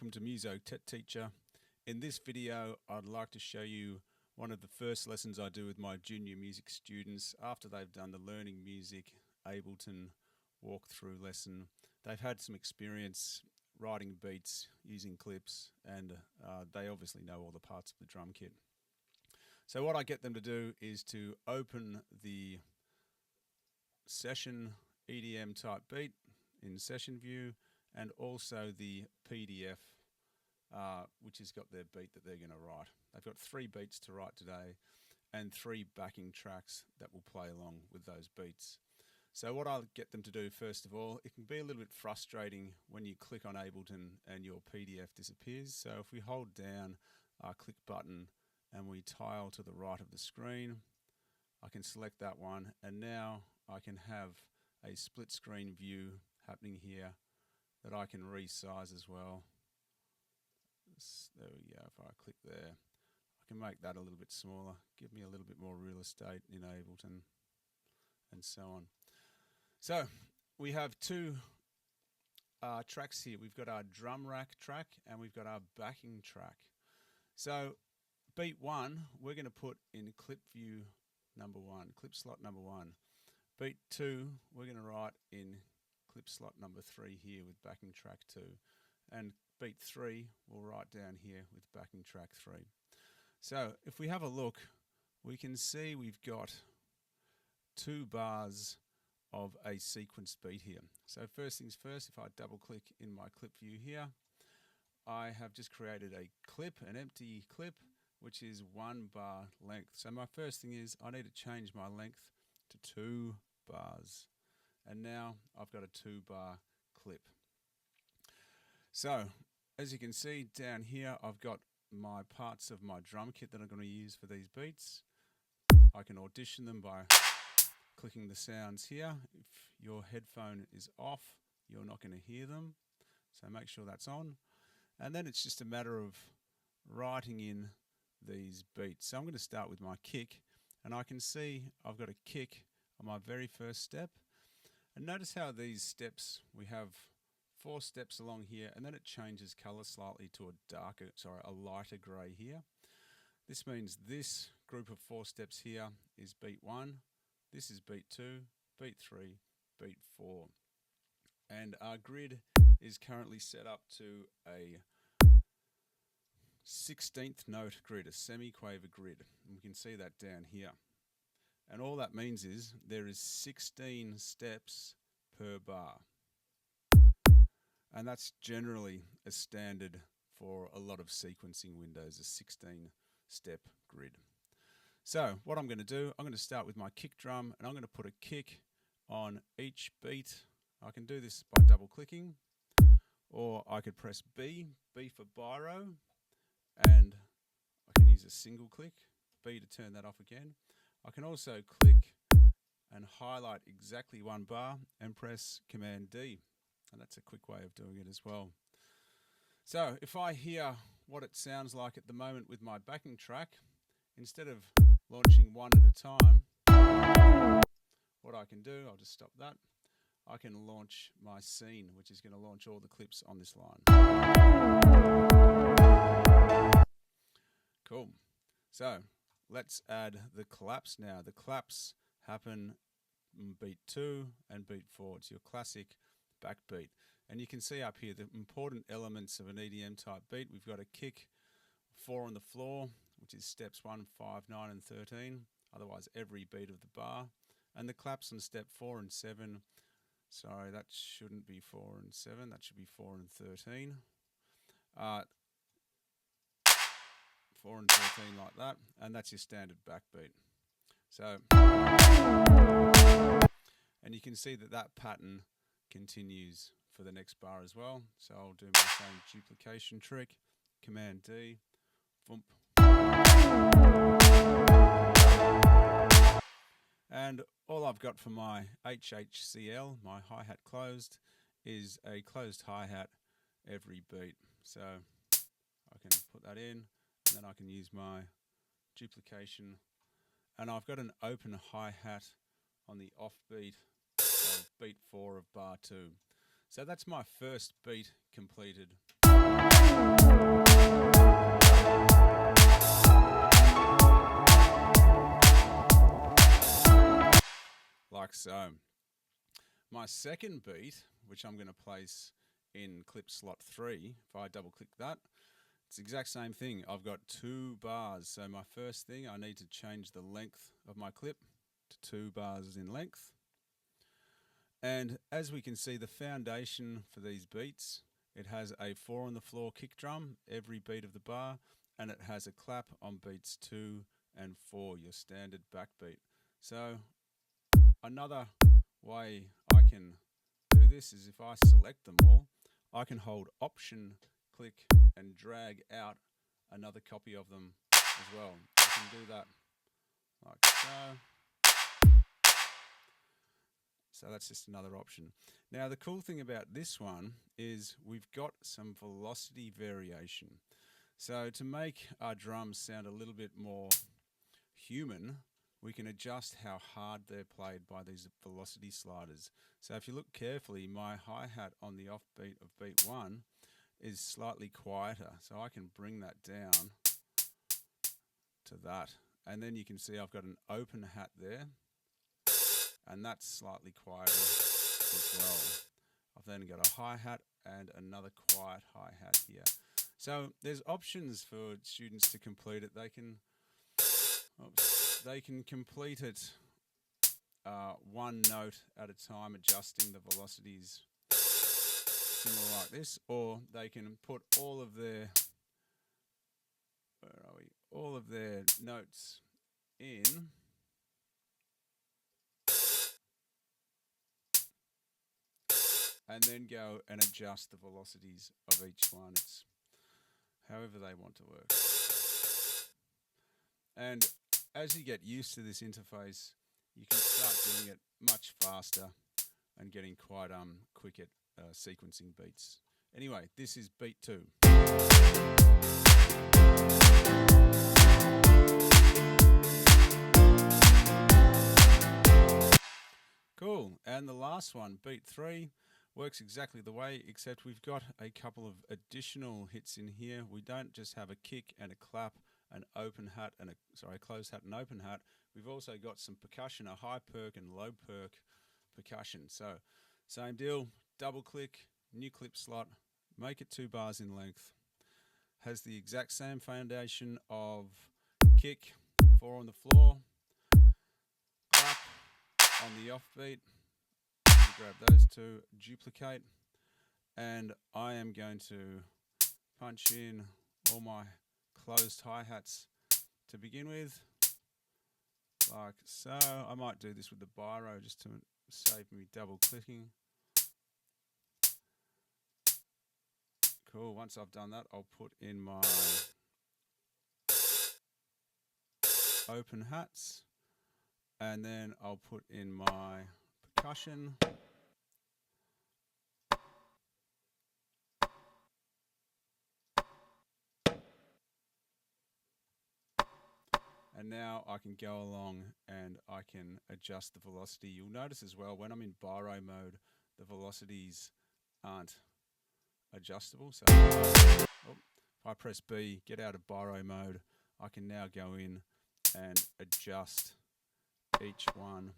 Welcome to Muso Tech Teacher. In this video, I'd like to show you one of the first lessons I do with my junior music students after they've done the Learning Music Ableton walkthrough lesson. They've had some experience writing beats using clips, and they obviously know all the parts of the drum kit. So what I get them to do is to open the session EDM Type Beat in Session View, and also the PDF, which has got their beat that they're going to write. They've got 3 beats to write today and 3 backing tracks that will play along with those beats. So what I'll get them to do, first of all, it can be a little bit frustrating when you click on Ableton and your PDF disappears. So if we hold down our click button and we tile to the right of the screen, I can select that one, and now I can have a split screen view happening here that I can resize as well. There we go. If I click there, I can make that a little bit smaller, give me a little bit more real estate in Ableton, and so on. So we have 2 tracks here. We've got our drum rack track and we've got our backing track. So beat 1, we're going to put in clip view number 1, clip slot number 1. Beat 2, we're going to write in clip slot number 3 here with backing track 2. And beat 3, we'll write down here with backing track 3. So if we have a look, we can see we've got 2 bars of a sequence beat here. So first things first, if I double click in my clip view here, I have just created a clip, an empty clip, which is 1 bar length. So my first thing is I need to change my length to 2 bars. And now I've got a 2 bar clip. So as you can see down here, I've got my parts of my drum kit that I'm going to use for these beats. I can audition them by clicking the sounds here. If your headphone is off, you're not going to hear them. So make sure that's on. And then it's just a matter of writing in these beats. So I'm going to start with my kick, and I can see I've got a kick on my very first step. And notice how these steps, we have 4 steps along here, and then it changes color slightly to a lighter gray here. This means this group of 4 steps here is beat 1, this is beat 2, beat 3, beat 4. And our grid is currently set up to a 16th note grid, a semi-quaver grid. And we can see that down here. And all that means is there is 16 steps per bar. And that's generally a standard for a lot of sequencing windows, a 16-step grid. So what I'm going to do, I'm going to start with my kick drum, and I'm going to put a kick on each beat. I can do this by double clicking, or I could press B for biro, and I can use a single click, B to turn that off again. I can also click and highlight exactly 1 bar and press Command D, and that's a quick way of doing it as well. So if I hear what it sounds like at the moment with my backing track, instead of launching 1 at a time, what I can do, I'll just stop that, I can launch my scene, which is going to launch all the clips on this line. Cool. So let's add the claps now. The claps happen in beat 2 and beat 4. It's your classic backbeat. And you can see up here the important elements of an EDM type beat. We've got a kick, 4 on the floor, which is steps 1, 5, 9 and 13. Otherwise every beat of the bar. And the claps on step 4 and 7. Sorry, that shouldn't be 4 and 7. That should be 4 and 13. 4 and 13 like that, and that's your standard backbeat. So, and you can see that that pattern continues for the next bar as well. So I'll do my same duplication trick, Command D, thump. And all I've got for my HHCL, my hi-hat closed, is a closed hi-hat every beat. So I can put that in, and then I can use my duplication, and I've got an open hi-hat on the off beat of beat 4 of bar 2. So that's my first beat completed. Like so. My second beat, which I'm going to place in clip slot 3, if I double click that, it's the exact same thing. I've got 2 bars. So my first thing, I need to change the length of my clip to 2 bars in length. And as we can see, the foundation for these beats, it has a 4 on the floor kick drum every beat of the bar, and it has a clap on beats 2 and 4, your standard backbeat. So another way I can do this is if I select them all, I can hold Option, click, and drag out another copy of them as well. I can do that like so. So that's just another option. Now the cool thing about this one is we've got some velocity variation. So to make our drums sound a little bit more human, we can adjust how hard they're played by these velocity sliders. So if you look carefully, my hi-hat on the offbeat of beat 1 is slightly quieter. So I can bring that down to that. And then you can see I've got an open hat there, and that's slightly quieter as well. I've then got a hi-hat and another quiet hi-hat here. So there's options for students to complete it. They can complete it one note at a time, adjusting the velocities similar like this, or they can put all of their notes in and then go and adjust the velocities of each one. It's however they want to work. And as you get used to this interface, you can start doing it much faster and getting quite quick at sequencing beats. Anyway, this is beat 2. Cool. And the last one, beat 3, works exactly the way, except we've got a couple of additional hits in here. We don't just have a kick and a clap, an open hat and a closed hat and open hat. We've also got some percussion, a high perk and low perk percussion. So same deal, double click, new clip slot, make it 2 bars in length. Has the exact same foundation of kick, 4 on the floor, clap on the offbeat. Grab those 2, duplicate, and I am going to punch in all my closed hi-hats to begin with, like so. I might do this with the biro just to save me double clicking. Cool, once I've done that, I'll put in my open hats, and then I'll put in my percussion. And now I can go along and I can adjust the velocity. You'll notice as well, when I'm in biro mode, the velocities aren't adjustable. So if I press B, get out of biro mode, I can now go in and adjust each one.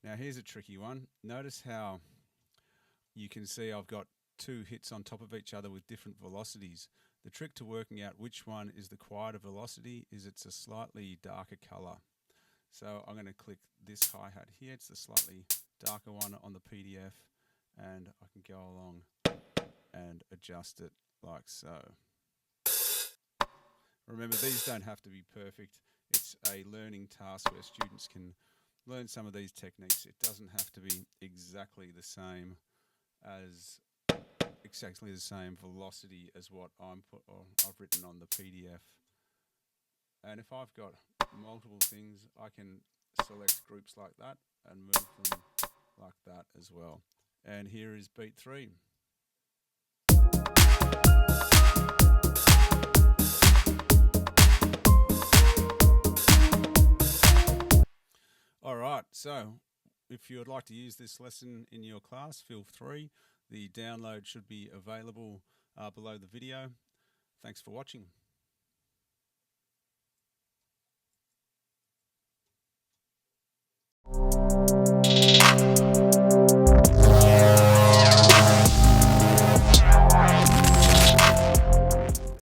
Now here's a tricky one. Notice how you can see I've got 2 hits on top of each other with different velocities. The trick to working out which one is the quieter velocity is it's a slightly darker color. So I'm going to click this hi-hat here. It's the slightly darker one on the PDF, and I can go along and adjust it like so. Remember, these don't have to be perfect. It's a learning task where students can learn some of these techniques. It doesn't have to be exactly the same velocity as what I've written on the PDF. And if I've got multiple things, I can select groups like that and move them like that as well. And here is beat 3. All right, so if you would like to use this lesson in your class, feel free. The download should be available below the video. Thanks for watching.